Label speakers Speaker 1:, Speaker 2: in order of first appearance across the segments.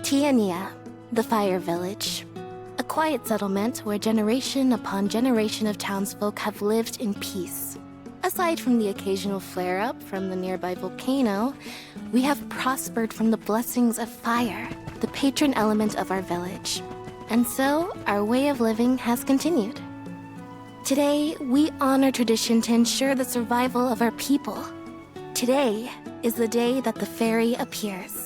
Speaker 1: Tiania, the Fire Village. A quiet settlement where generation upon generation of townsfolk have lived in peace. Aside from the occasional flare-up from the nearby volcano, we have prospered from the blessings of fire, the patron element of our village. And so, our way of living has continued. Today, we honor tradition to ensure the survival of our people. Today is the day that the fairy appears.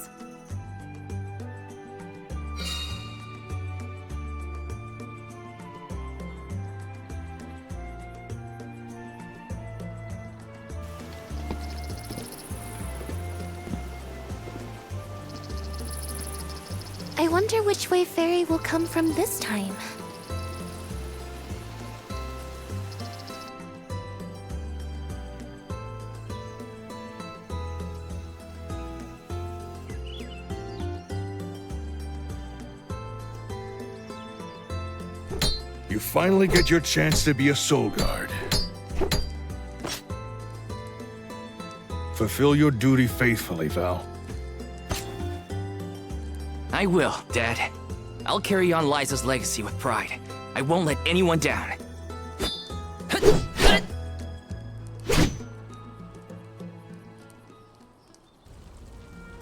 Speaker 1: I wonder which way Fairy will come from this time.
Speaker 2: You finally get your chance to be a soul guard. Fulfill your duty faithfully, Val.
Speaker 3: I will, Dad. I'll carry on Liza's legacy with pride. I won't let anyone down.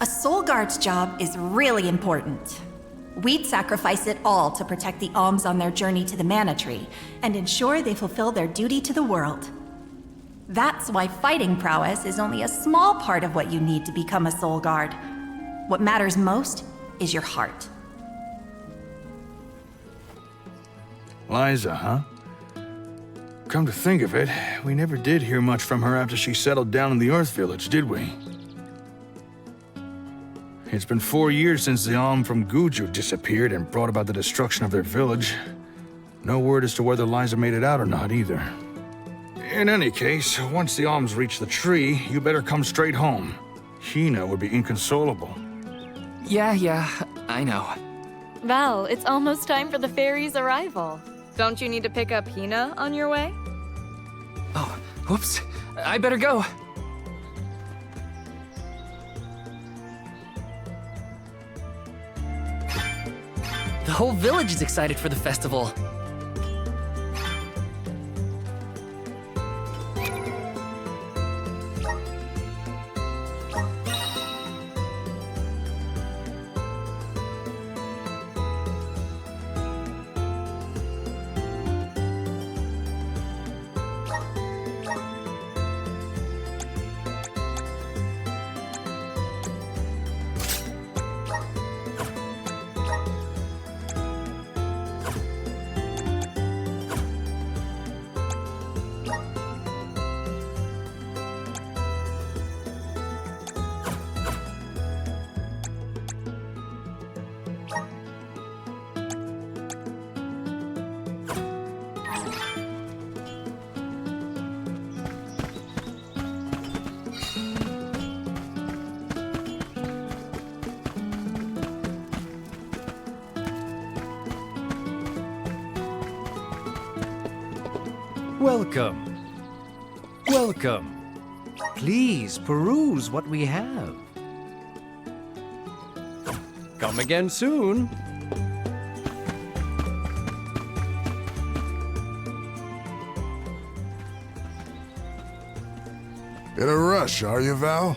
Speaker 4: A soul guard's job is really important. We'd sacrifice it all to protect the alms on their journey to the Mana Tree and ensure they fulfill their duty to the world. That's why fighting prowess is only a small part of what you need to become a soul guard. What matters most is your heart.
Speaker 2: Liza, huh? Come to think of it, we never did hear much from her after she settled down in the Earth Village, did we? It's been 4 years since the Alm from Guju disappeared and brought about the destruction of their village. No word as to whether Liza made it out or not, either. In any case, once the Alms reach the tree, you better come straight home. Hina would be inconsolable.
Speaker 3: Yeah, I know.
Speaker 5: Val, it's almost time for the fairy's arrival. Don't you need to pick up Hina on your way?
Speaker 3: Oh, whoops. I better go. The whole village is excited for the festival.
Speaker 6: Welcome. Welcome. Please peruse what we have. Come again soon.
Speaker 7: In a rush, are you, Val?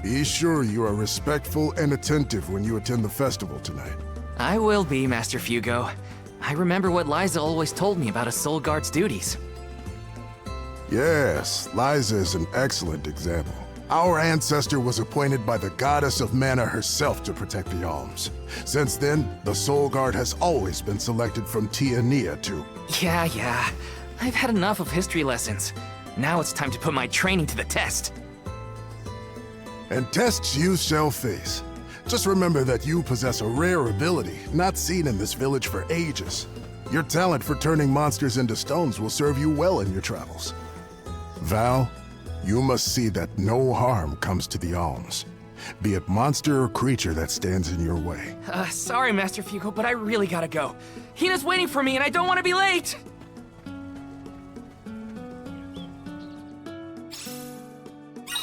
Speaker 7: Be sure you are respectful and attentive when you attend the festival tonight.
Speaker 3: I will be, Master Fugo. I remember what Liza always told me about a soul guard's duties.
Speaker 7: Yes, Liza is an excellent example. Our ancestor was appointed by the goddess of mana herself to protect the alms. Since then, the soul guard has always been selected from Tiania too.
Speaker 3: Yeah. I've had enough of history lessons. Now it's time to put my training to the test.
Speaker 7: And tests you shall face. Just remember that you possess a rare ability, not seen in this village for ages. Your talent for turning monsters into stones will serve you well in your travels. Val, you must see that no harm comes to the alms, be it monster or creature that stands in your way.
Speaker 3: Sorry, Master Fugo, but I really gotta go. Hina's waiting for me and I don't want to be late!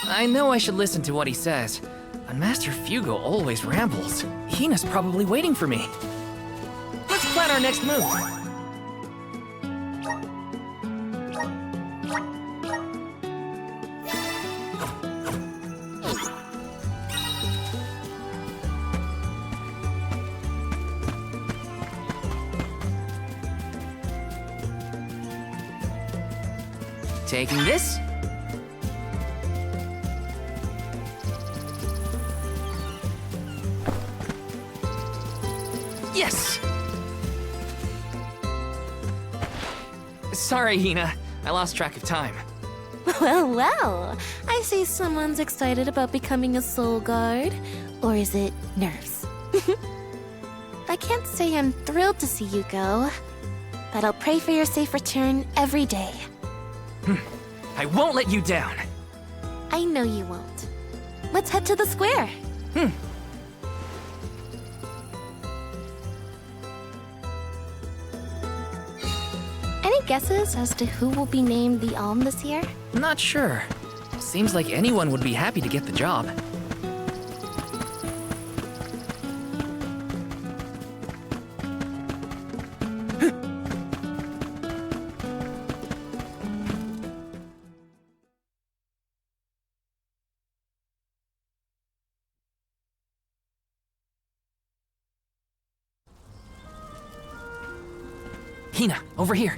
Speaker 3: I know I should listen to what he says. And Master Fugo always rambles. Hina's probably waiting for me. Let's plan our next move. Taking this. Yes! Sorry, Hina. I lost track of time.
Speaker 1: Well, well. I see someone's excited about becoming a soul guard. Or is it nerves? I can't say I'm thrilled to see you go, but I'll pray for your safe return every day.
Speaker 3: I won't let you down.
Speaker 1: I know you won't. Let's head to the square. Any guesses as to who will be named the Alm this year?
Speaker 3: Not sure. Seems like anyone would be happy to get the job. Hina, over here.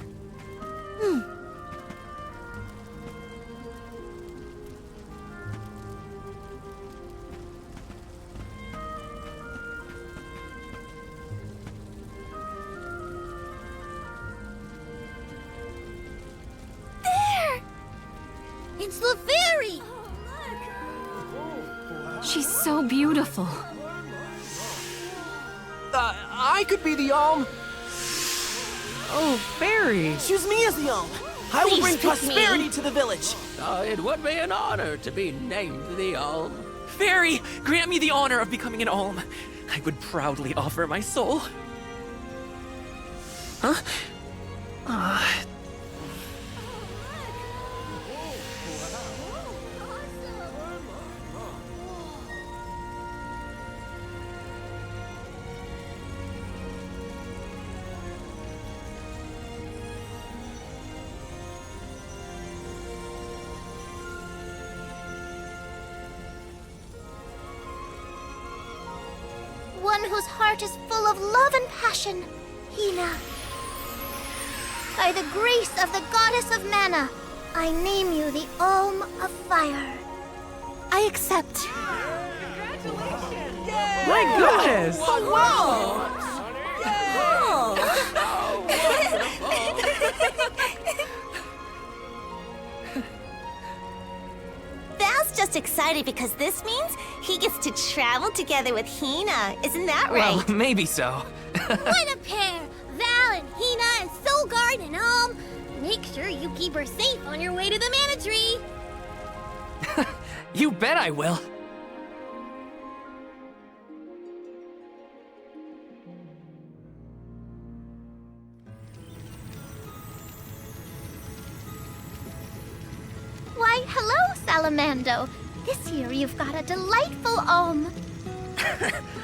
Speaker 1: It's the fairy!
Speaker 5: She's so beautiful.
Speaker 8: I could be the Alm.
Speaker 6: Oh, fairy!
Speaker 8: Choose me as the Alm. I will
Speaker 1: Please
Speaker 8: bring
Speaker 1: pick
Speaker 8: prosperity
Speaker 1: me.
Speaker 8: to the village.
Speaker 9: It would be an honor to be named the Alm.
Speaker 3: Fairy, grant me the honor of becoming an Alm. I would proudly offer my soul. Huh?
Speaker 1: One whose heart is full of love and passion, Hina. By the grace of the goddess of Mana, I name you the Alm of Fire. I accept.
Speaker 6: My goodness!
Speaker 10: Val's just excited because this means he gets to travel together with Hina. Isn't that right?
Speaker 3: Well, maybe so.
Speaker 1: What a pair! Val and Hina and Soulguard and Alm. Make sure you keep her safe on your way to the Mana Tree.
Speaker 3: You bet I will.
Speaker 1: Why, hello, Salamando. This year you've got a delightful Alm.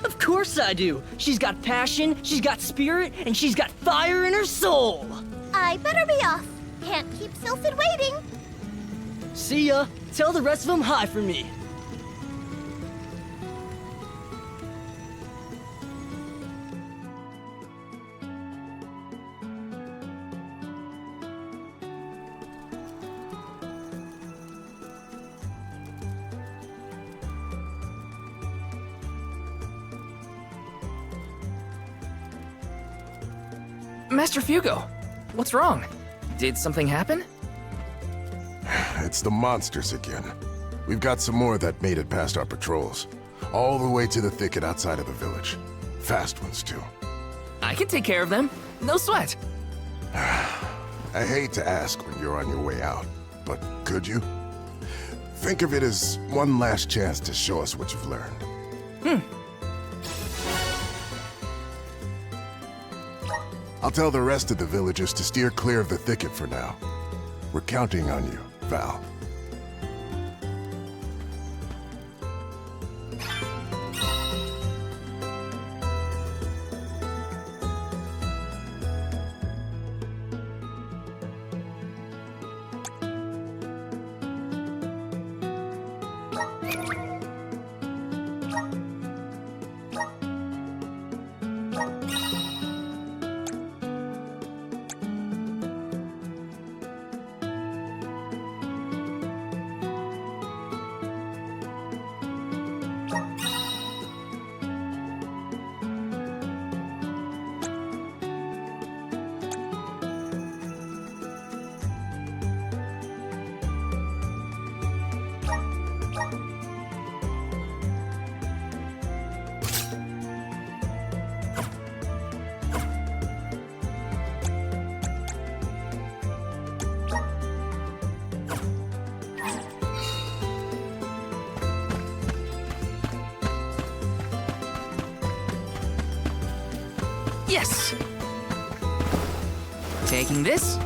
Speaker 8: Of course I do. She's got passion, she's got spirit, and she's got fire in her soul.
Speaker 1: I better be off. Can't keep Sylphid waiting.
Speaker 8: See ya. Tell the rest of them hi from me.
Speaker 3: Master Fugo, what's wrong? Did something happen?
Speaker 7: It's the monsters again. We've got some more that made it past our patrols. All the way to the thicket outside of the village. Fast ones, too.
Speaker 3: I can take care of them. No sweat.
Speaker 7: I hate to ask when you're on your way out, but could you? Think of it as one last chance to show us what you've learned. I'll tell the rest of the villagers to steer clear of the thicket for now. We're counting on you, Val.
Speaker 3: Yes! Taking this.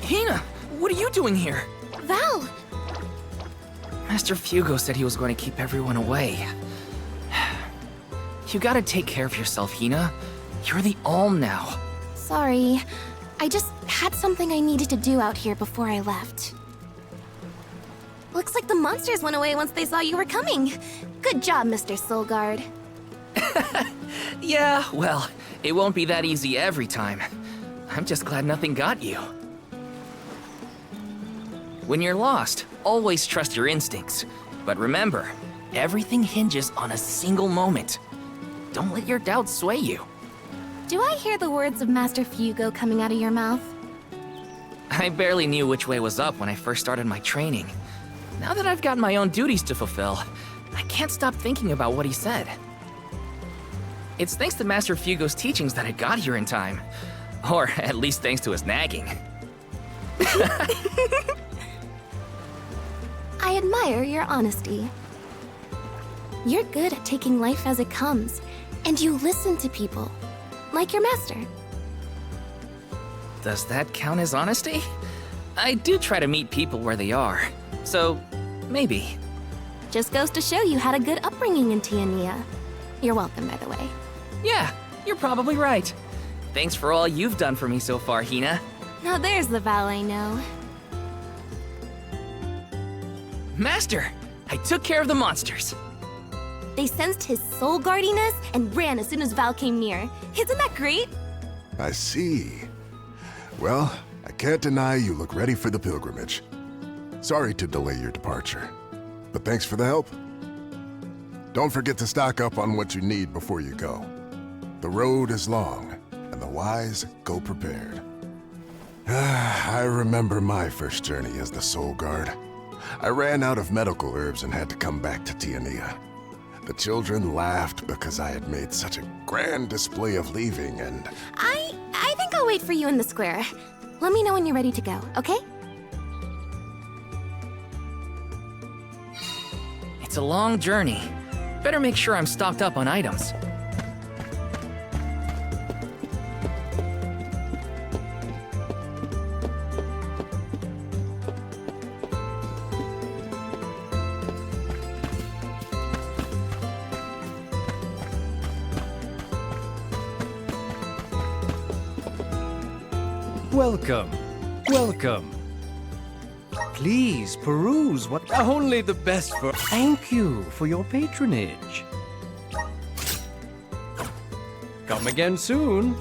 Speaker 3: Hina, what are you doing here?
Speaker 1: Val!
Speaker 3: Master Fugo said he was going to keep everyone away. You gotta take care of yourself, Hina. You're the Alm now.
Speaker 1: Sorry. I just had something I needed to do out here before I left. Looks like the monsters went away once they saw you were coming. Good job, Mr. Soulguard.
Speaker 3: Yeah, well, it won't be that easy every time. I'm just glad nothing got you. When you're lost, always trust your instincts. But remember, everything hinges on a single moment. Don't let your doubts sway you.
Speaker 1: Do I hear the words of Master Fugo coming out of your mouth?
Speaker 3: I barely knew which way was up when I first started my training. Now that I've got my own duties to fulfill, I can't stop thinking about what he said. It's thanks to Master Fugo's teachings that I got here in time. Or at least thanks to his nagging.
Speaker 1: I admire your honesty. You're good at taking life as it comes, and you listen to people, like your master.
Speaker 3: Does that count as honesty? I do try to meet people where they are, so maybe.
Speaker 1: Just goes to show you had a good upbringing in Tiania. You're welcome, by the way.
Speaker 3: Yeah, you're probably right. Thanks for all you've done for me so far, Hina.
Speaker 1: Now there's the Val I know.
Speaker 3: Master, I took care of the monsters.
Speaker 1: They sensed his soul guardiness and ran as soon as Val came near. Isn't that great?
Speaker 7: I see. Well, I can't deny you look ready for the pilgrimage. Sorry to delay your departure, but thanks for the help. Don't forget to stock up on what you need before you go. The road is long, and the wise go prepared. I remember my first journey as the Soul Guard. I ran out of medical herbs and had to come back to Tiania. The children laughed because I had made such a grand display of leaving, and...
Speaker 1: I think I'll wait for you in the square. Let me know when you're ready to go, okay?
Speaker 3: It's a long journey. Better make sure I'm stocked up on items.
Speaker 11: Welcome, welcome. Please peruse what only the best for. Thank you for your patronage. Come again soon.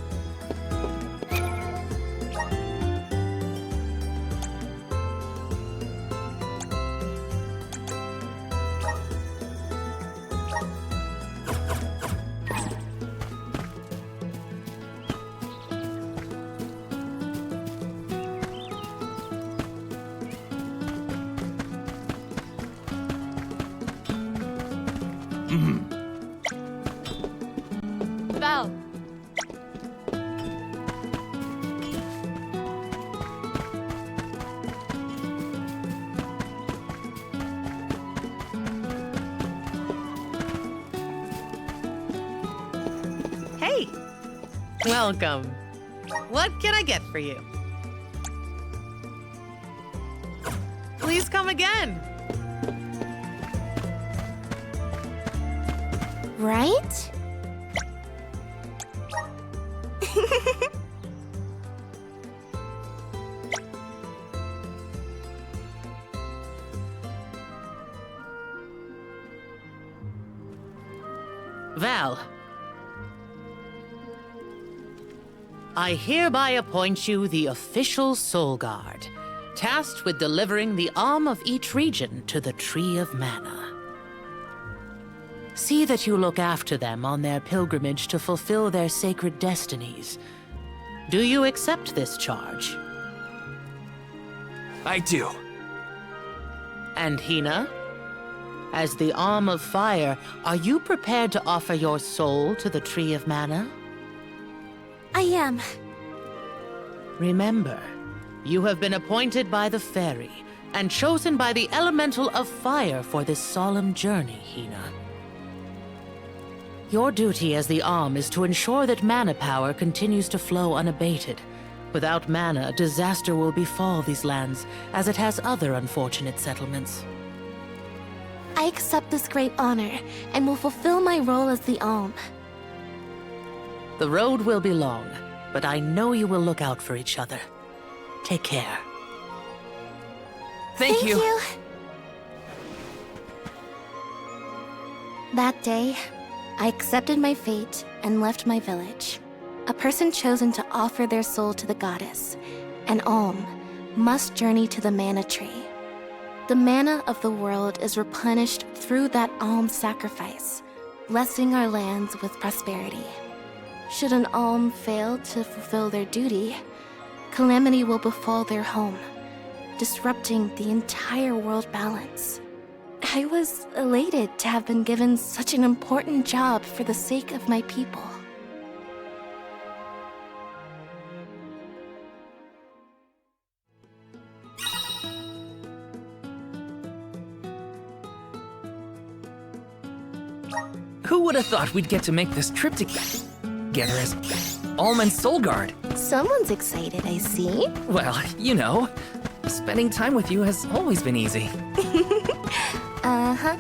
Speaker 5: Val.
Speaker 6: Hey! Welcome. What can I get for you? Please come again.
Speaker 1: Right?
Speaker 12: Val, I hereby appoint you the official Soul Guard, tasked with delivering the Alm of each region to the Tree of Mana. See that you look after them on their pilgrimage to fulfill their sacred destinies. Do you accept this charge?
Speaker 3: I do.
Speaker 12: And Hina? As the Alm of Fire, are you prepared to offer your soul to the Tree of Mana?
Speaker 1: I am.
Speaker 12: Remember, you have been appointed by the Fairy and chosen by the elemental of fire for this solemn journey, Hina. Your duty as the Alm is to ensure that mana power continues to flow unabated. Without mana, disaster will befall these lands, as it has other unfortunate settlements.
Speaker 1: I accept this great honor and will fulfill my role as the Alm.
Speaker 12: The road will be long, but I know you will look out for each other. Take care.
Speaker 3: Thank you.
Speaker 1: That day, I accepted my fate and left my village. A person chosen to offer their soul to the goddess, an Alm, must journey to the mana tree. The mana of the world is replenished through that Alm sacrifice, blessing our lands with prosperity. Should an Alm fail to fulfill their duty, calamity will befall their home, disrupting the entire world balance. I was elated to have been given such an important job for the sake of my people.
Speaker 3: Who would have thought we'd get to make this trip together as Alm and Soulguard?
Speaker 1: Someone's excited, I see.
Speaker 3: Well, you know, spending time with you has always been easy.
Speaker 1: Uh-huh.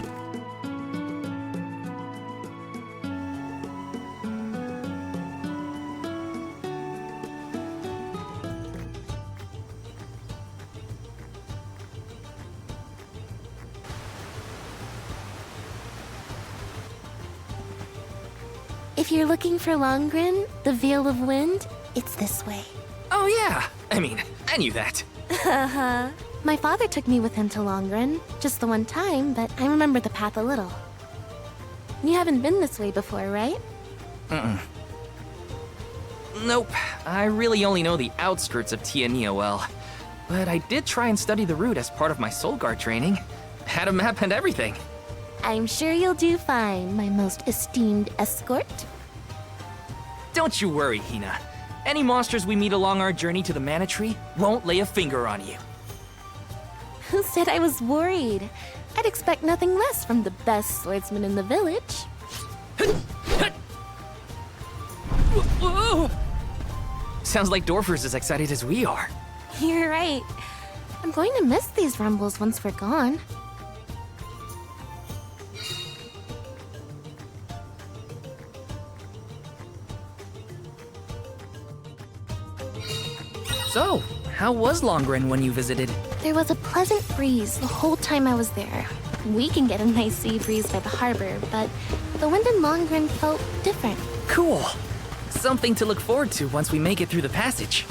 Speaker 1: If you're looking for Longren, the Veil of Wind, it's this way.
Speaker 3: Oh yeah, I mean, I knew that.
Speaker 1: Uh-huh. My father took me with him to Longren, just the one time, but I remember the path a little. You haven't been this way before, right?
Speaker 3: Nope, I really only know the outskirts of Tiania well. But I did try and study the route as part of my Soulguard training. Had a map and everything.
Speaker 1: I'm sure you'll do fine, my most esteemed escort.
Speaker 3: Don't you worry, Hina. Any monsters we meet along our journey to the Mana Tree won't lay a finger on you.
Speaker 1: Who said I was worried? I'd expect nothing less from the best swordsman in the village.
Speaker 3: Whoa. Sounds like Dorfer's as excited as we are.
Speaker 1: You're right. I'm going to miss these rumbles once we're gone.
Speaker 3: So, how was Longren when you visited?
Speaker 1: There was a pleasant breeze the whole time I was there. We can get a nice sea breeze by the harbor, but the wind in Longren felt different.
Speaker 3: Cool. Something to look forward to once we make it through the passage.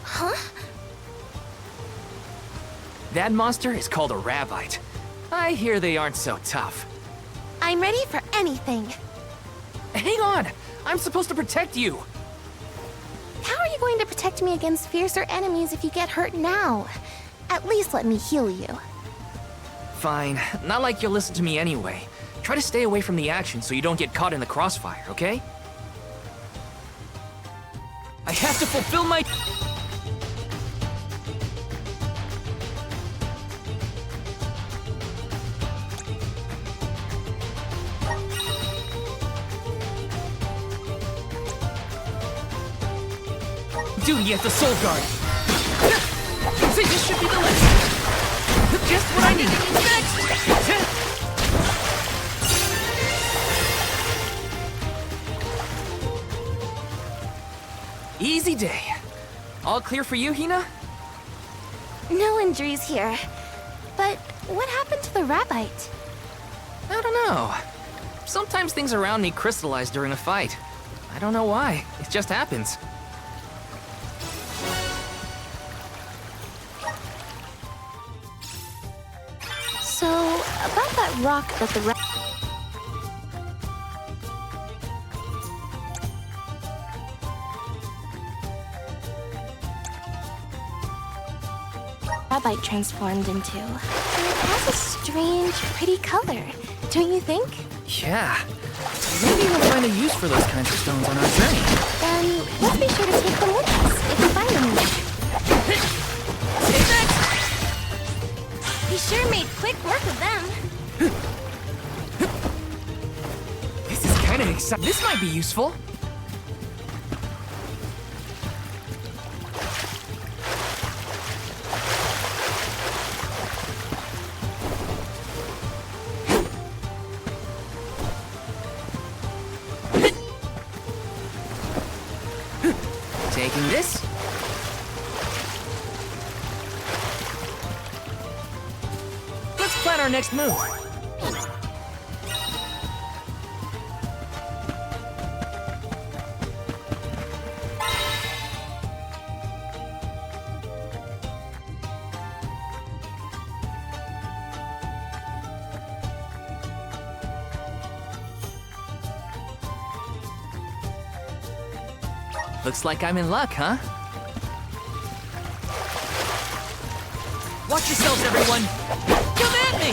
Speaker 1: Huh?
Speaker 3: That monster is called a Rabbite. I hear they aren't so tough.
Speaker 1: I'm ready for anything.
Speaker 3: Hang on! I'm supposed to protect you!
Speaker 1: How are you going to protect me against fiercer enemies if you get hurt now? At least let me heal you.
Speaker 3: Fine. Not like you'll listen to me anyway. Try to stay away from the action so you don't get caught in the crossfire, okay? I have to fulfill my... duty as the Soul Guard. See, this should be the list. Just what I need. Easy day. All clear for you, Hina?
Speaker 1: No injuries here. But what happened to the Rabbite?
Speaker 3: I don't know. Sometimes things around me crystallize during a fight. I don't know why. It just happens.
Speaker 1: So, about that rock that the Rabbite transformed into. It has a strange, pretty color, don't you think?
Speaker 3: Yeah. Maybe we'll find a use for those kinds of stones on our journey.
Speaker 1: Then let's be sure to take them with us if we find them.
Speaker 3: Take that!
Speaker 10: He sure made quick work of them.
Speaker 3: This is kind of exciting. This might be useful. Taking this. Let's plan our next move. Looks like I'm in luck, huh? Watch yourselves, everyone! Come at me!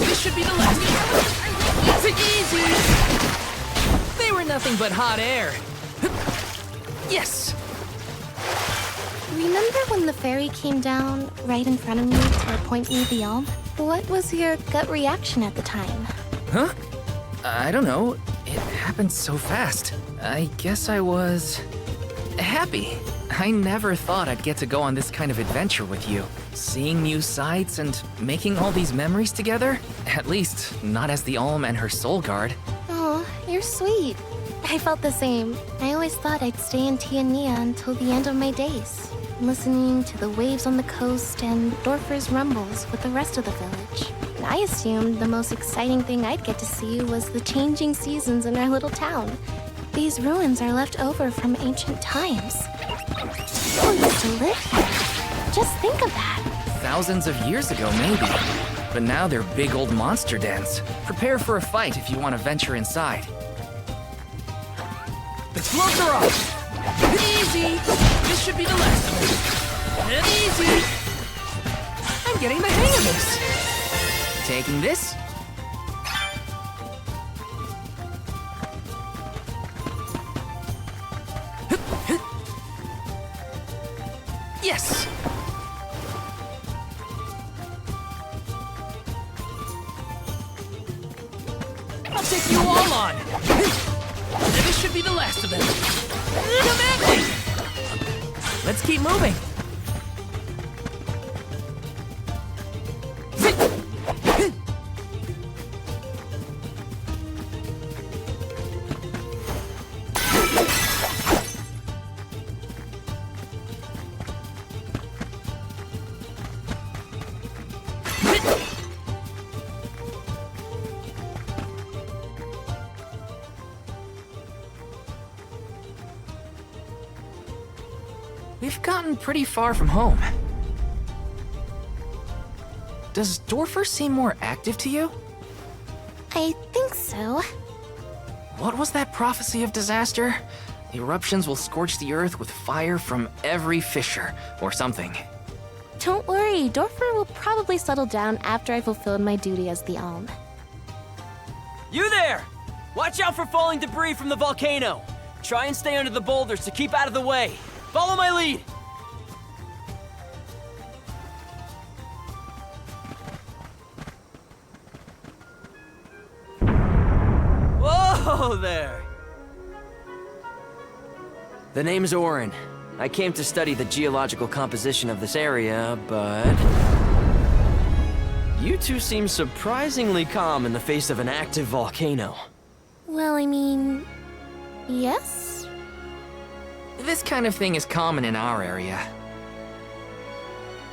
Speaker 3: This should be the last. Easy! They were nothing but hot air. Yes!
Speaker 1: Remember when the fairy came down right in front of me to appoint me the Alm? What was your gut reaction at the time?
Speaker 3: Huh? I don't know. It happened so fast. I guess I was happy. I never thought I'd get to go on this kind of adventure with you. Seeing new sights and making all these memories together? At least, not as the Alm and her soul guard.
Speaker 1: Oh, you're sweet. I felt the same. I always thought I'd stay in Tiania until the end of my days, listening to the waves on the coast and Dorfer's rumbles with the rest of the village. And I assumed the most exciting thing I'd get to see was the changing seasons in our little town. These ruins are left over from ancient times. People used to live here. Just think of that.
Speaker 3: Thousands of years ago, maybe. But now they're big old monster dens. Prepare for a fight if you want to venture inside. The gloves are off! Easy! This should be the last of it. Easy! I'm getting the hang of this. Taking this. Yes! I'll take you all on! This should be the last of them. Come at me! Let's keep moving. We've gotten pretty far from home. Does Dorfer seem more active to you?
Speaker 1: I think so.
Speaker 3: What was that prophecy of disaster? Eruptions will scorch the earth with fire from every fissure, or something.
Speaker 1: Don't worry, Dorfer will probably settle down after I fulfilled my duty as the Alm.
Speaker 8: You there! Watch out for falling debris from the volcano. Try and stay under the boulders to keep out of the way. Follow my lead! Whoa there! The name's Orin. I came to study the geological composition of this area, but... You two seem surprisingly calm in the face of an active volcano.
Speaker 1: Well, I mean... yes?
Speaker 3: This kind of thing is common in our area.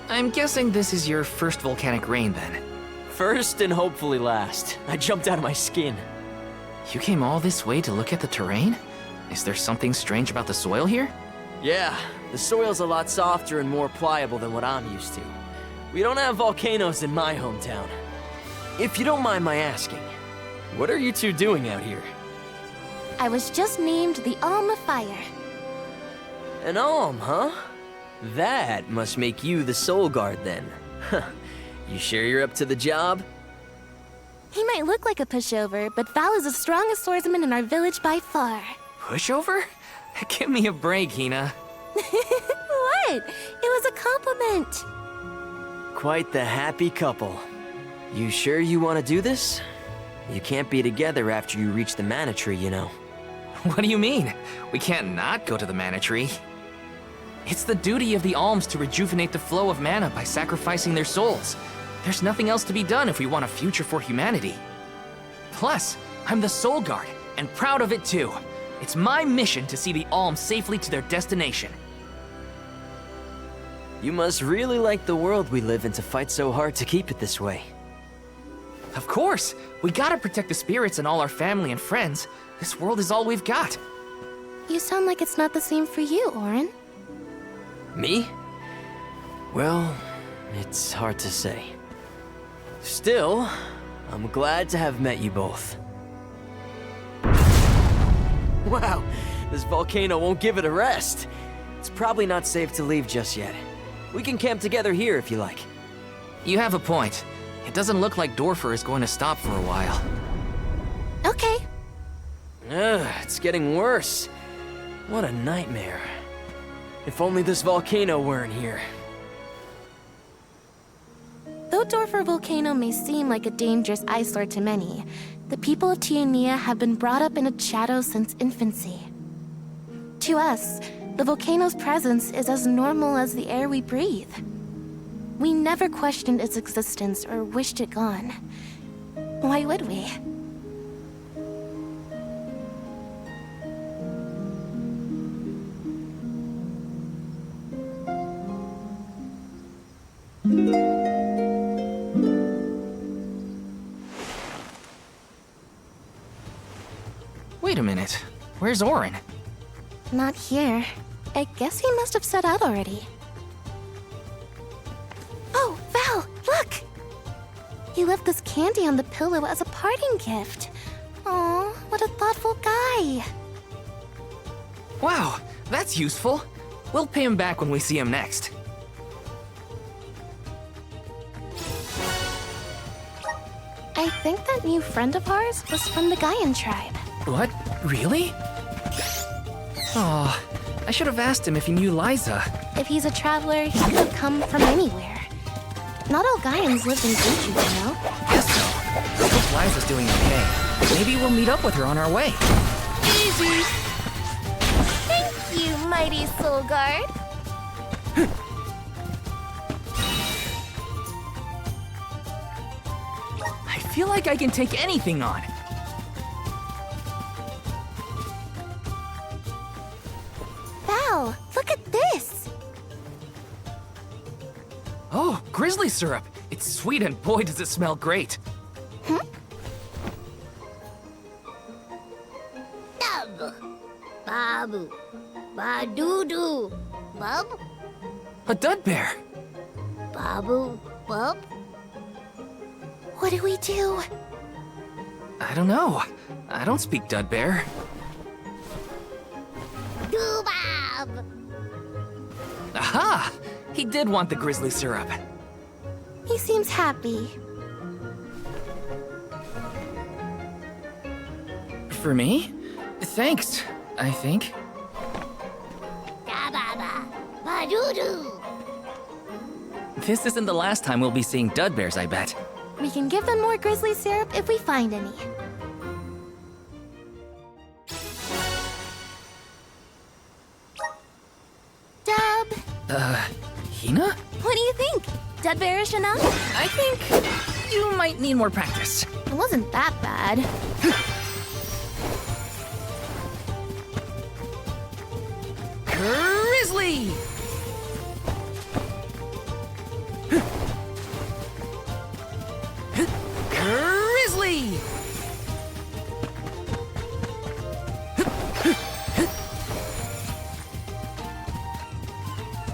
Speaker 3: I'm guessing this is your first volcanic rain, then.
Speaker 8: First and hopefully last. I jumped out of my skin.
Speaker 3: You came all this way to look at the terrain? Is there something strange about the soil here?
Speaker 8: Yeah, the soil's a lot softer and more pliable than what I'm used to. We don't have volcanoes in my hometown. If you don't mind my asking, what are you two doing out here?
Speaker 1: I was just named the Alm of Fire.
Speaker 8: An Alm, huh? That must make you the Soul Guard then. You sure you're up to the job?
Speaker 1: He might look like a pushover, but Val is the strongest swordsman in our village by far.
Speaker 3: Pushover? Give me a break, Hina.
Speaker 1: What? It was a compliment.
Speaker 8: Quite the happy couple. You sure you want to do this? You can't be together after you reach the mana tree, you know.
Speaker 3: What do you mean? We can't not go to the mana tree. It's the duty of the alms to rejuvenate the flow of mana by sacrificing their souls. There's nothing else to be done if we want a future for humanity. Plus, I'm the Soul Guard, and proud of it too. It's my mission to see the alms safely to their destination.
Speaker 8: You must really like the world we live in to fight so hard to keep it this way.
Speaker 3: Of course! We gotta protect the spirits and all our family and friends. This world is all we've got.
Speaker 1: You sound like it's not the same for you, Orin.
Speaker 8: Me? Well, it's hard to say. Still, I'm glad to have met you both. Wow, this volcano won't give it a rest. It's probably not safe to leave just yet. We can camp together here if you like.
Speaker 3: You have a point. It doesn't look like Dorfer is going to stop for a while.
Speaker 1: Okay.
Speaker 8: It's getting worse. What a nightmare. If only this volcano weren't here.
Speaker 1: Though Dorfer Volcano may seem like a dangerous eyesore to many, the people of Tiania have been brought up in its shadow since infancy. To us, the volcano's presence is as normal as the air we breathe. We never questioned its existence or wished it gone. Why would we?
Speaker 3: Wait a minute. Where's Orin?
Speaker 1: Not here. I guess he must have set out already. Oh, Val, look! He left this candy on the pillow as a parting gift. Aw, what a thoughtful guy.
Speaker 3: Wow, that's useful. We'll pay him back when we see him next.
Speaker 1: I think that new friend of ours was from the Gaian tribe.
Speaker 3: What? Really? Oh, I should have asked him if he knew Liza.
Speaker 1: If he's a traveler, he could have come from anywhere. Not all Gaians lived in Guju, you know?
Speaker 3: Guess so. I hope Liza's doing okay. Maybe we'll meet up with her on our way.
Speaker 1: Easy! Thank you, mighty Soul Guard.
Speaker 3: I feel like I can take anything on.
Speaker 1: Val, look at this!
Speaker 3: Oh, grizzly syrup. It's sweet and boy does it smell great.
Speaker 10: Dub. Babu. Ba-doo-doo. Bub.
Speaker 3: A dud bear.
Speaker 10: Babu. Bub.
Speaker 1: What do we do?
Speaker 3: I don't know. I don't speak dud bear.
Speaker 10: Doo-bab.
Speaker 3: Aha! He did want the grizzly syrup.
Speaker 1: He seems happy.
Speaker 3: For me? Thanks, I think.
Speaker 10: Da-ba-ba. Ba-doo-doo.
Speaker 3: This isn't the last time we'll be seeing dud bears, I bet.
Speaker 1: We can give them more grizzly syrup if we find any. Dub!
Speaker 3: Hina?
Speaker 1: What do you think? Dud bearish enough?
Speaker 3: I think you might need more practice.
Speaker 1: It wasn't that bad.
Speaker 3: Grizzly! Grizzly!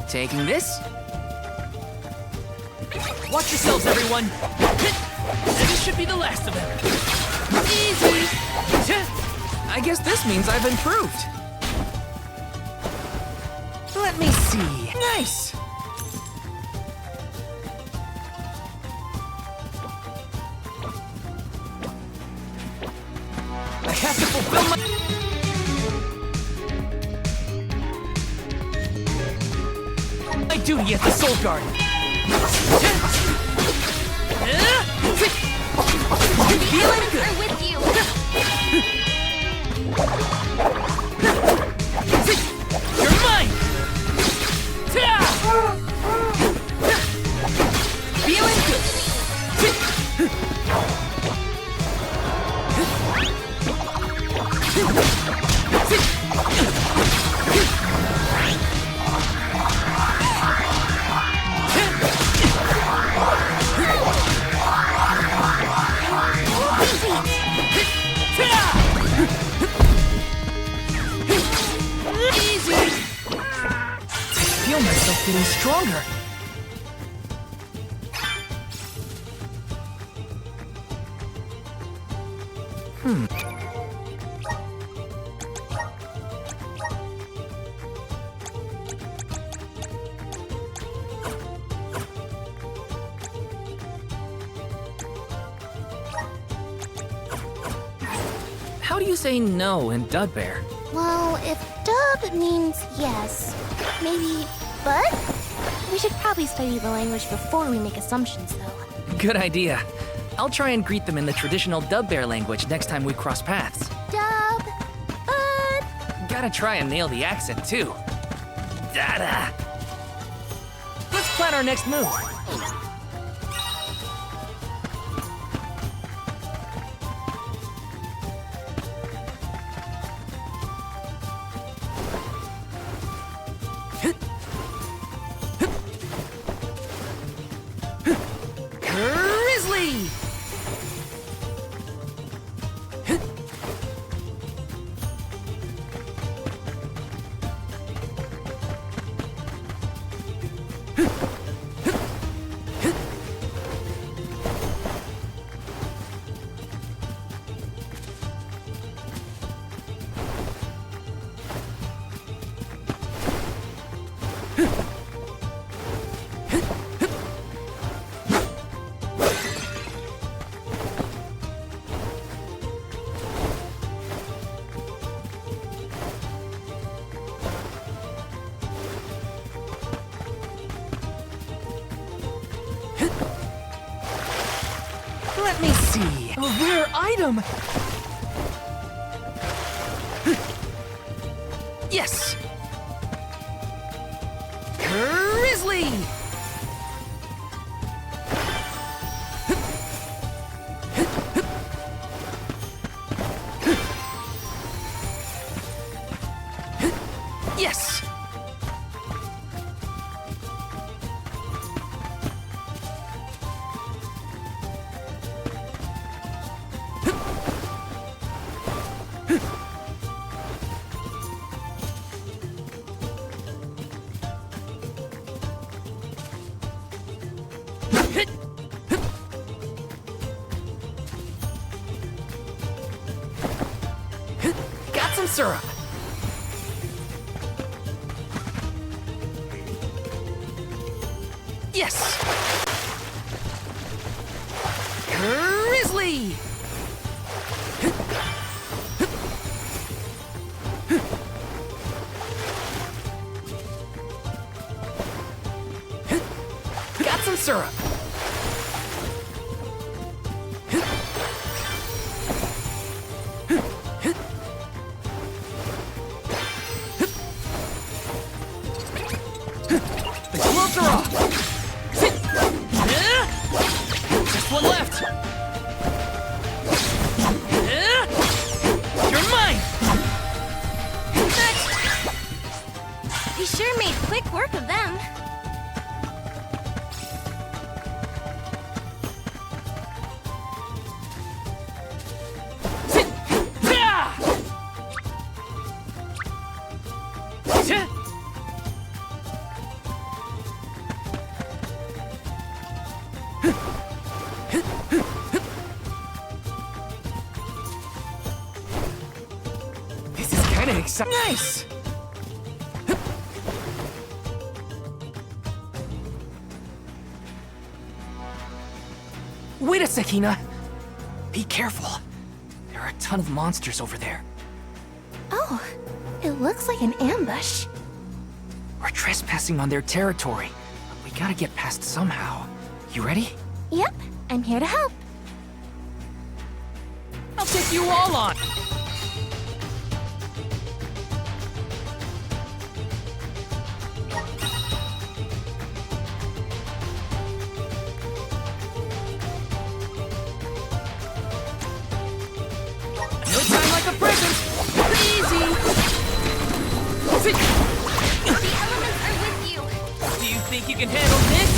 Speaker 3: Taking this. Watch yourselves, everyone! This should be the last of them. Easy! I guess this means I've improved. Let me see. Nice! has to fulfill my duty as the Soul Guard. Feeling good.
Speaker 10: We're with you.
Speaker 3: You're mine. Feeling good. Easy. I feel myself getting stronger. How do you say no in Dudbear?
Speaker 1: Well, if dub means yes, maybe but? We should probably study the language before we make assumptions, though.
Speaker 3: Good idea. I'll try and greet them in the traditional Dubbear language next time we cross paths.
Speaker 1: Dub, but...
Speaker 3: Gotta try and nail the accent, too. Dada! Let's plan our next move. Grizzly! Let me see. A rare item! Yes! Grizzly! Yes! Got some syrup. Yes. Grizzly. Got some syrup. The gloves are off. Just one left. You're mine. Next.
Speaker 1: We sure made quick work of them.
Speaker 3: This is kind of exciting. Nice. Wait a sec, Hina. Be careful. There are are a ton of monsters over there.
Speaker 1: Oh, it looks like an ambush.
Speaker 3: We're trespassing on their territory. We gotta get past somehow. You ready?
Speaker 1: Yep, I'm here to help.
Speaker 3: I'll take you all on! No time like a present! Easy!
Speaker 10: The elements are with you.
Speaker 3: Do you think you can handle this?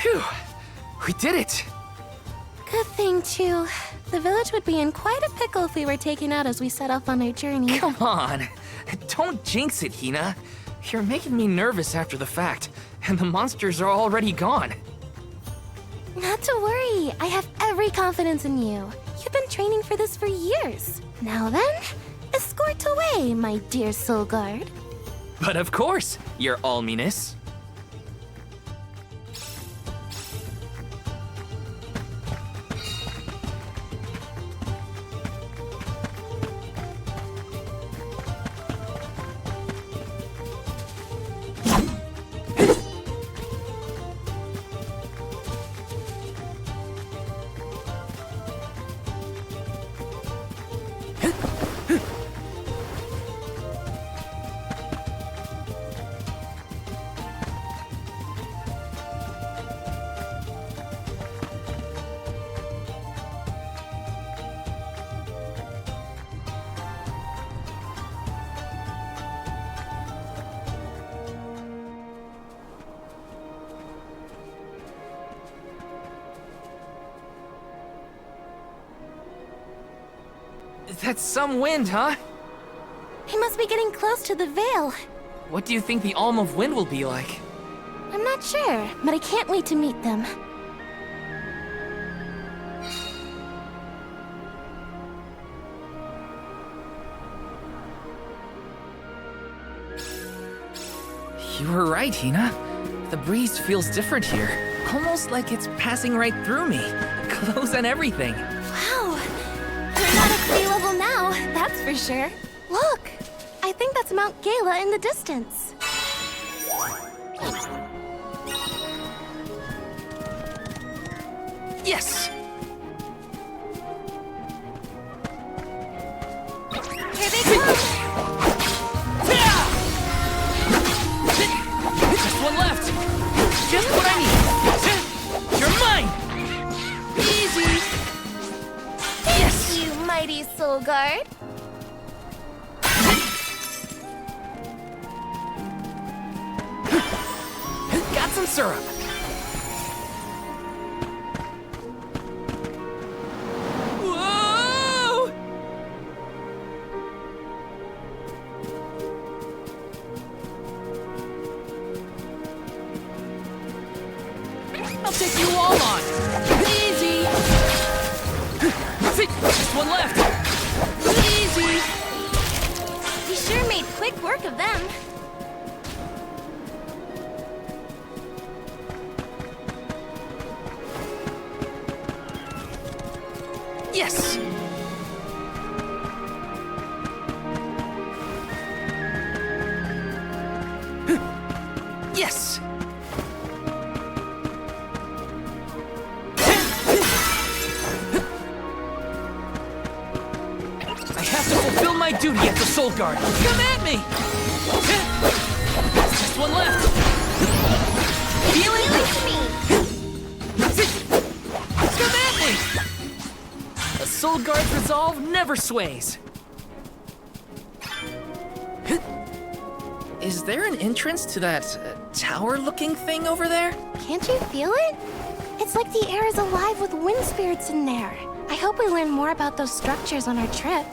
Speaker 3: Phew! We did it!
Speaker 1: Good thing, too. The village would be in quite a pickle if we were taken out as we set off on our journey.
Speaker 3: Come on! Don't jinx it, Hina. You're making me nervous after the fact, and the monsters are already gone.
Speaker 1: Not to worry. I have every confidence in you. You've been training for this for years. Now then, escort away, my dear soul guard.
Speaker 3: But of course, your alminess. That's some wind, huh?
Speaker 1: He must be getting close to the Veil.
Speaker 3: What do you think the Alm of Wind will be like?
Speaker 1: I'm not sure, but I can't wait to meet them.
Speaker 3: You were right, Hina. The breeze feels different here. Almost like it's passing right through me. Clothes and everything.
Speaker 1: Wow. We're not at sea level now, that's for sure. Look! I think that's Mount Gala in the distance.
Speaker 3: Yes!
Speaker 10: Here they come!
Speaker 3: Just one left! Just what I need! You're mine! Easy! Yes!
Speaker 1: You mighty soul guard.
Speaker 3: Got some syrup! Whoa! I'll take you all on! Easy! Just one left! Easy!
Speaker 1: We sure made quick work of them.
Speaker 3: Yes! Yes! I have to fulfill my duty as the Soul Guard. Come at me! Just one left. Feeling Come at me! A Soul Guard's resolve never sways. Is there an entrance to that tower-looking thing over there?
Speaker 1: Can't you feel it? It's like the air is alive with wind spirits in there. I hope we learn more about those structures on our trip.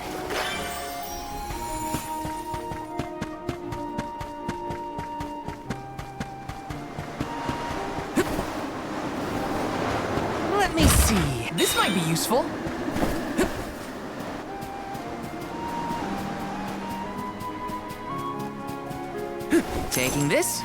Speaker 3: Let me see. This might be useful. Taking this.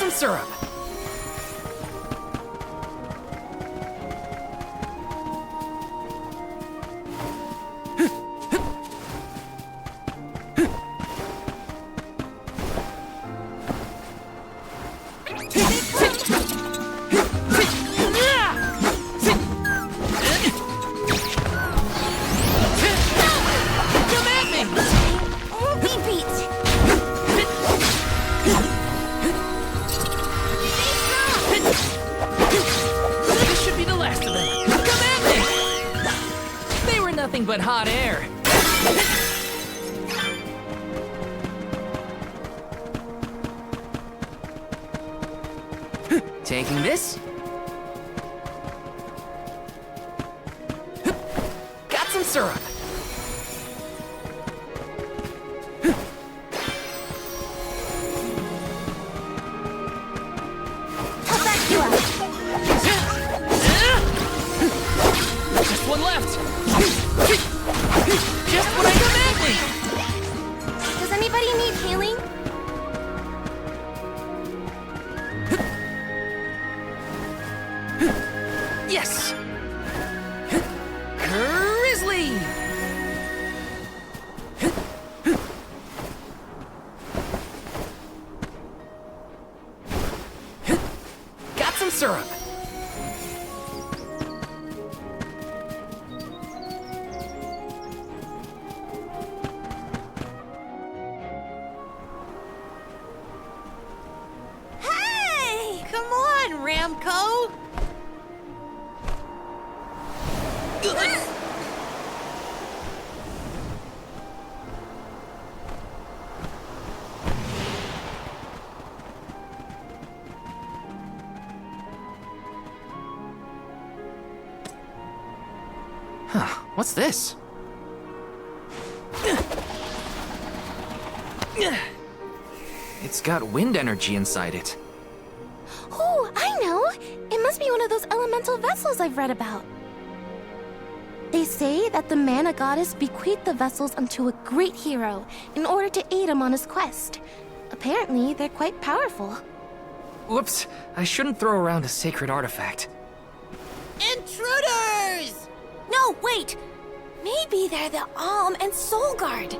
Speaker 3: Syrup. But hot air. Taking this. Got some syrup.
Speaker 1: How's that feel?
Speaker 3: Just one left. Just what I demanded!
Speaker 1: Does anybody need healing?
Speaker 3: Yes! Grizzly! Got some syrup!
Speaker 6: Ramco?
Speaker 3: Huh, what's this? It's got wind energy inside it.
Speaker 1: Oh, I know! It must be one of those elemental vessels I've read about. They say that the mana goddess bequeathed the vessels unto a great hero in order to aid him on his quest. Apparently, they're quite powerful.
Speaker 3: Whoops, I shouldn't throw around a sacred artifact.
Speaker 6: Intruders!
Speaker 1: No, wait! Maybe they're the Alm and Soul Guard.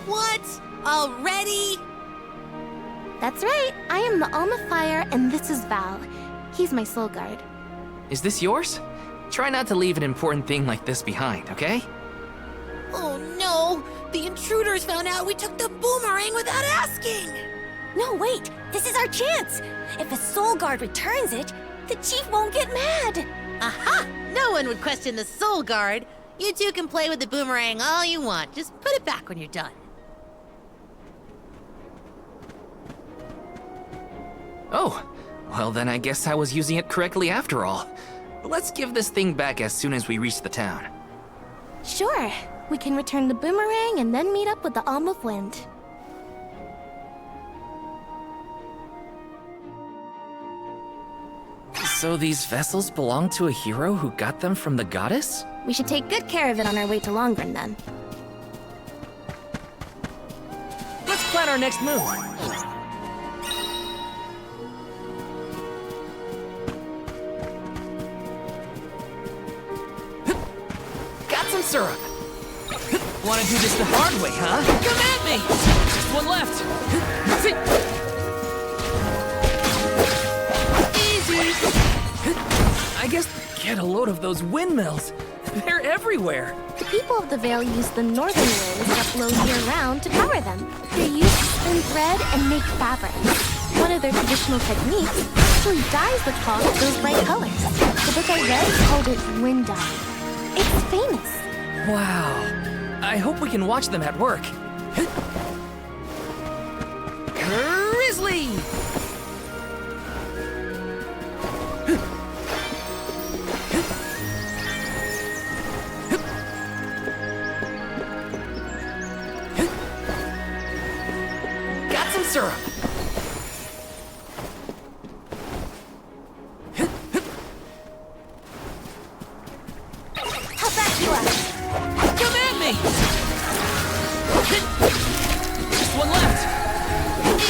Speaker 6: What? Already?
Speaker 1: That's right. I am the Alm of Fire, and this is Val. He's my Soul Guard.
Speaker 3: Is this yours? Try not to leave an important thing like this behind, okay?
Speaker 6: Oh no! The intruders found out we took the boomerang without asking!
Speaker 1: No, wait! This is our chance! If a Soul Guard returns it, the Chief won't get mad!
Speaker 6: Aha! No one would question the Soul Guard. You two can play with the boomerang all you want. Just put it back when you're done.
Speaker 3: Oh, well then I guess I was using it correctly after all. Let's give this thing back as soon as we reach the town.
Speaker 1: Sure. We can return the boomerang and then meet up with the Alm of Wind.
Speaker 3: So these vessels belong to a hero who got them from the goddess?
Speaker 1: We should take good care of it on our way to Longren then.
Speaker 3: Let's plan our next move. Got some syrup. Wanna do this the hard way, huh? Come at me! Just one left. I guess get a load of those windmills. They're everywhere.
Speaker 1: The people of the Vale use the northern winds that blow year-round to power them. They're used to spin thread and make fabric. One of their traditional techniques actually dyes the cloth those bright colors. The book I read called it wind dye. It's famous.
Speaker 3: Wow. I hope we can watch them at work. Grizzly! Got some syrup.
Speaker 10: How back you up?
Speaker 3: Come at me! Just one left.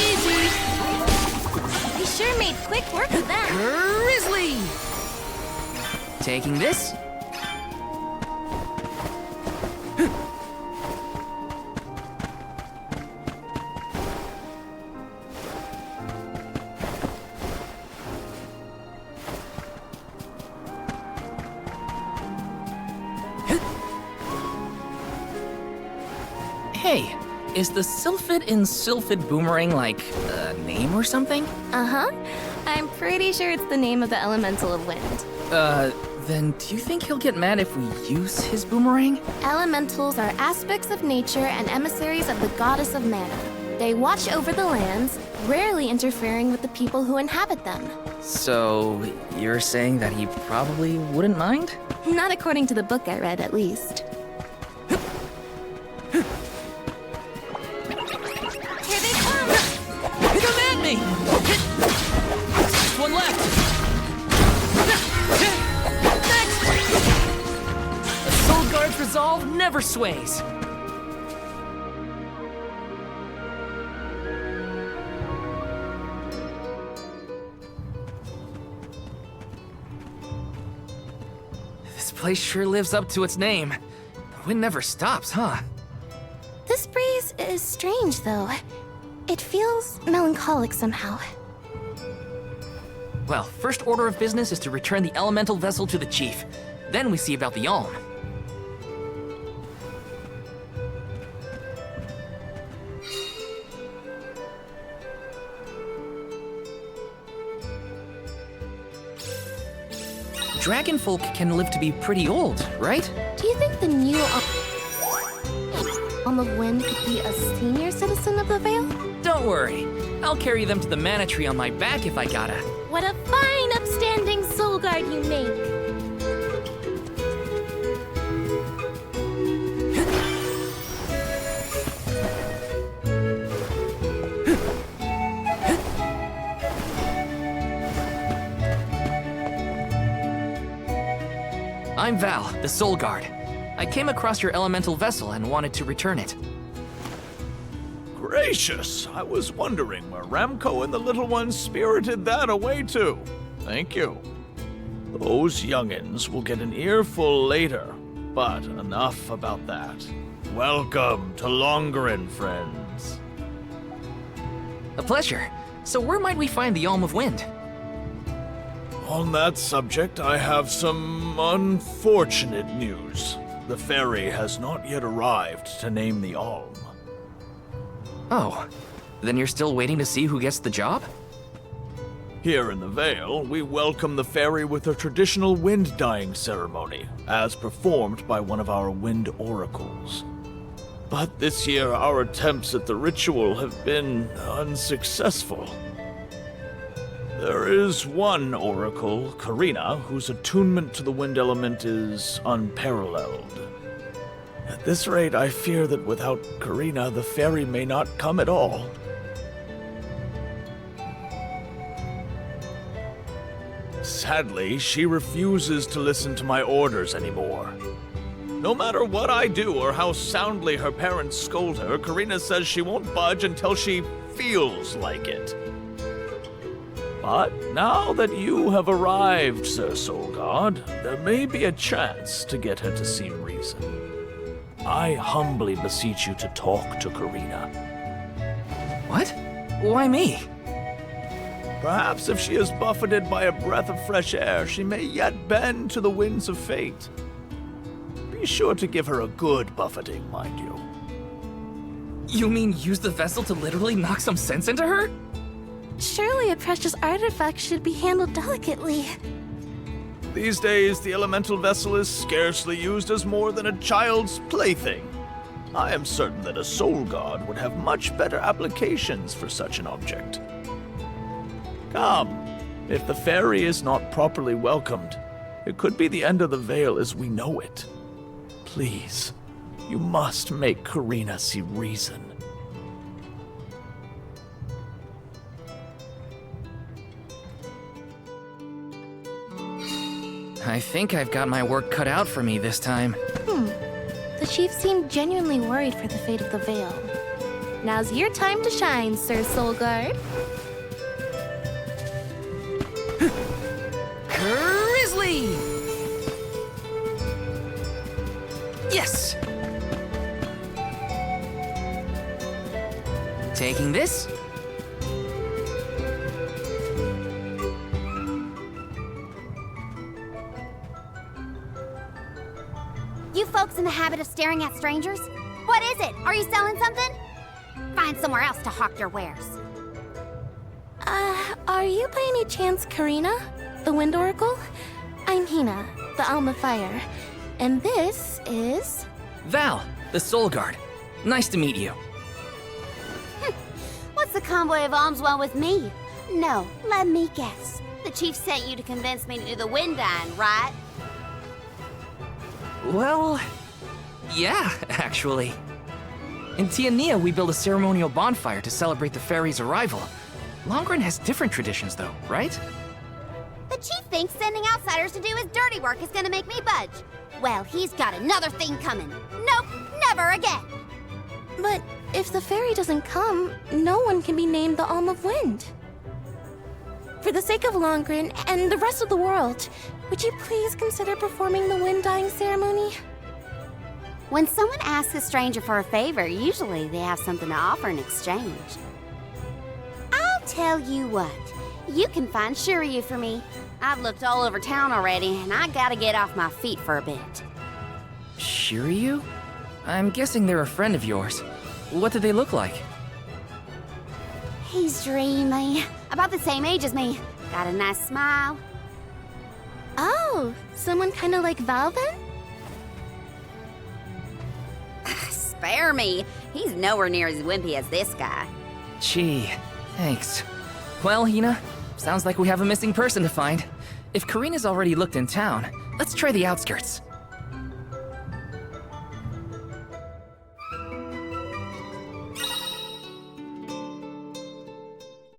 Speaker 3: Easy!
Speaker 1: They sure made quick work of that.
Speaker 3: Grizzly! Taking this. Hey, is the Sylphid in Sylphid Boomerang like a name or something?
Speaker 1: Uh-huh. I'm pretty sure it's the name of the elemental of wind.
Speaker 3: Then do you think he'll get mad if we use his boomerang?
Speaker 1: Elementals are aspects of nature and emissaries of the goddess of mana. They watch over the lands, rarely interfering with the people who inhabit them.
Speaker 3: So, you're saying that he probably wouldn't mind?
Speaker 1: Not according to the book I read, at least.
Speaker 10: Here they come!
Speaker 3: Come at me! Just one left! Next! The Soul Guard's resolve never sways. This place sure lives up to its name. The wind never stops, huh?
Speaker 1: This breeze is strange, though. It feels melancholic somehow.
Speaker 3: Well, first order of business is to return the elemental vessel to the chief. Then we see about the Alm. Dragonfolk can live to be pretty old, right?
Speaker 1: Do you think the new Alm of Wind could be a senior citizen of the Vale?
Speaker 3: Don't worry. I'll carry them to the mana tree on my back if I gotta.
Speaker 1: What a fine, upstanding soul guard you make!
Speaker 3: I'm Val, the Soul Guard. I came across your elemental vessel and wanted to return it.
Speaker 13: Gracious! I was wondering where Ramco and the little ones spirited that away to. Thank you. Those youngins will get an earful later, but enough about that. Welcome to Longren, friends.
Speaker 3: A pleasure. So where might we find the Alm of Wind?
Speaker 13: On that subject, I have some unfortunate news. The ferry has not yet arrived to name the Alm.
Speaker 3: Oh, then you're still waiting to see who gets the job?
Speaker 13: Here in the Vale, we welcome the ferry with a traditional wind-dyeing ceremony, as performed by one of our wind oracles. But this year, our attempts at the ritual have been unsuccessful. There is one oracle, Karina, whose attunement to the wind element is unparalleled. At this rate, I fear that without Karina, the fairy may not come at all. Sadly, she refuses to listen to my orders anymore. No matter what I do or how soundly her parents scold her, Karina says she won't budge until she feels like it. But now that you have arrived, Sir Soul God, there may be a chance to get her to see reason. I humbly beseech you to talk to Karina.
Speaker 3: What? Why me?
Speaker 13: Perhaps if she is buffeted by a breath of fresh air, she may yet bend to the winds of fate. Be sure to give her a good buffeting, mind you.
Speaker 3: You mean use the vessel to literally knock some sense into her?
Speaker 1: Surely a precious artifact should be handled delicately.
Speaker 13: These days, the elemental vessel is scarcely used as more than a child's plaything. I am certain that a soul god would have much better applications for such an object. Come, if the fairy is not properly welcomed, it could be the end of the Vale as we know it. Please, you must make Karina see reason.
Speaker 3: I think I've got my work cut out for me this time.
Speaker 1: The chief seemed genuinely worried for the fate of the Vale. Now's your time to shine, Sir Soulguard.
Speaker 3: Grizzly! Yes! Taking this.
Speaker 10: You folks in the habit of staring at strangers? What is it? Are you selling something? Find somewhere else to hawk your wares.
Speaker 1: Are you by any chance Karina, the Wind Oracle? I'm Hina, the Alma Fire. And this is...
Speaker 3: Val, the Soul Guard. Nice to meet you.
Speaker 10: What's the convoy of alms want with me? No, let me guess. The chief sent you to convince me to do the wind dine, right?
Speaker 3: Well, yeah, actually. In Tiania, we build a ceremonial bonfire to celebrate the fairy's arrival. Longren has different traditions, though, right?
Speaker 10: The chief thinks sending outsiders to do his dirty work is gonna make me budge. Well, he's got another thing coming. Nope, never again.
Speaker 1: But if the fairy doesn't come, no one can be named the Alm of Wind. For the sake of Longren and the rest of the world, would you please consider performing the wind dyeing ceremony?
Speaker 10: When someone asks a stranger for a favor, usually they have something to offer in exchange. I'll tell you what, you can find Shiryu for me. I've looked all over town already, and I gotta get off my feet for a bit.
Speaker 3: Shiryu? I'm guessing they're a friend of yours. What do they look like?
Speaker 10: He's dreamy. About the same age as me. Got a nice smile.
Speaker 1: Oh, someone kind of like Val then?
Speaker 10: Spare me. He's nowhere near as wimpy as this guy.
Speaker 3: Gee, thanks. Well, Hina, sounds like we have a missing person to find. If Karina's already looked in town, let's try the outskirts.